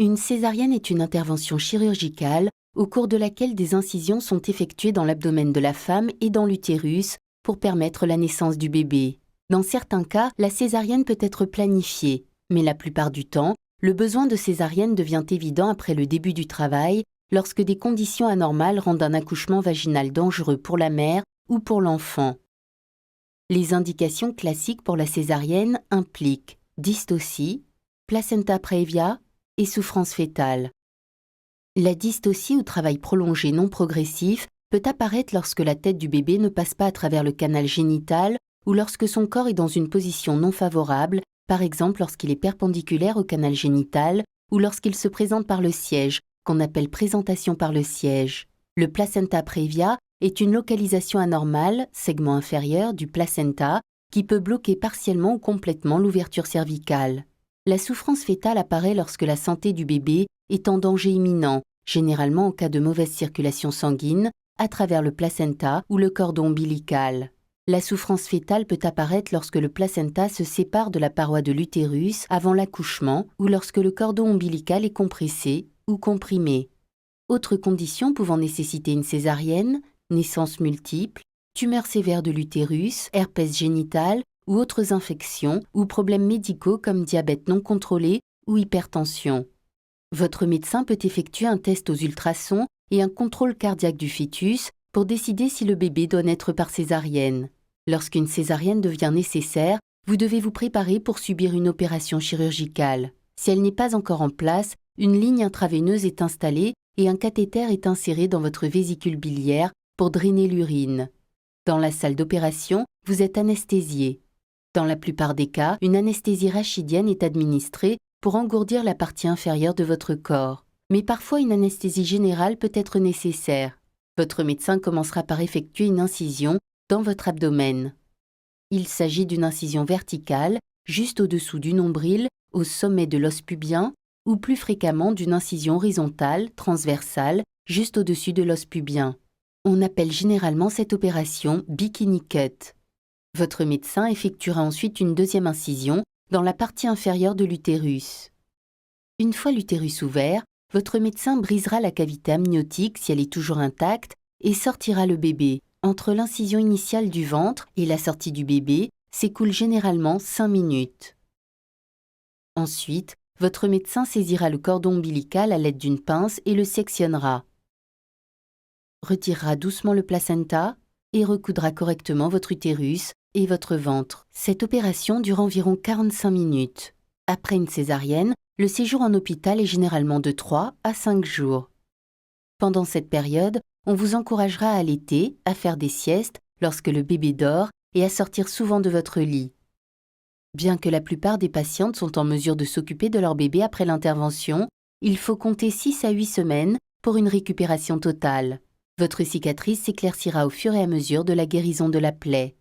Une césarienne est une intervention chirurgicale au cours de laquelle des incisions sont effectuées dans l'abdomen de la femme et dans l'utérus pour permettre la naissance du bébé. Dans certains cas, la césarienne peut être planifiée, mais la plupart du temps, le besoin de césarienne devient évident après le début du travail, lorsque des conditions anormales rendent un accouchement vaginal dangereux pour la mère ou pour l'enfant. Les indications classiques pour la césarienne impliquent dystocie, placenta praevia et souffrance fœtale. La dystocie ou travail prolongé non progressif peut apparaître lorsque la tête du bébé ne passe pas à travers le canal génital ou lorsque son corps est dans une position non favorable, par exemple lorsqu'il est perpendiculaire au canal génital ou lorsqu'il se présente par le siège, qu'on appelle présentation par le siège. Le placenta praevia est une localisation anormale, segment inférieur du placenta, qui peut bloquer partiellement ou complètement l'ouverture cervicale. La souffrance fœtale apparaît lorsque la santé du bébé est en danger imminent, généralement en cas de mauvaise circulation sanguine, à travers le placenta ou le cordon ombilical. La souffrance fœtale peut apparaître lorsque le placenta se sépare de la paroi de l'utérus avant l'accouchement ou lorsque le cordon ombilical est compressé ou comprimé. Autres conditions pouvant nécessiter une césarienne, naissance multiple, tumeurs sévères de l'utérus, herpès génital ou autres infections ou problèmes médicaux comme diabète non contrôlé ou hypertension. Votre médecin peut effectuer un test aux ultrasons et un contrôle cardiaque du fœtus pour décider si le bébé doit naître par césarienne. Lorsqu'une césarienne devient nécessaire, vous devez vous préparer pour subir une opération chirurgicale. Si elle n'est pas encore en place, une ligne intraveineuse est installée et un cathéter est inséré dans votre vésicule biliaire pour drainer l'urine. Dans la salle d'opération, vous êtes anesthésié. Dans la plupart des cas, une anesthésie rachidienne est administrée pour engourdir la partie inférieure de votre corps. Mais parfois, une anesthésie générale peut être nécessaire. Votre médecin commencera par effectuer une incision dans votre abdomen. Il s'agit d'une incision verticale, juste au-dessous du nombril, au sommet de l'os pubien, ou plus fréquemment d'une incision horizontale, transversale, juste au-dessus de l'os pubien. On appelle généralement cette opération bikini cut. Votre médecin effectuera ensuite une deuxième incision dans la partie inférieure de l'utérus. Une fois l'utérus ouvert, votre médecin brisera la cavité amniotique si elle est toujours intacte et sortira le bébé. Entre l'incision initiale du ventre et la sortie du bébé s'écoule généralement 5 minutes. Ensuite, votre médecin saisira le cordon ombilical à l'aide d'une pince et le sectionnera. Retirera doucement le placenta et recoudra correctement votre utérus et votre ventre. Cette opération dure environ 45 minutes. Après une césarienne, le séjour en hôpital est généralement de 3 à 5 jours. Pendant cette période, on vous encouragera à allaiter, à faire des siestes lorsque le bébé dort et à sortir souvent de votre lit. Bien que la plupart des patientes sont en mesure de s'occuper de leur bébé après l'intervention, il faut compter 6 à 8 semaines pour une récupération totale. Votre cicatrice s'éclaircira au fur et à mesure de la guérison de la plaie.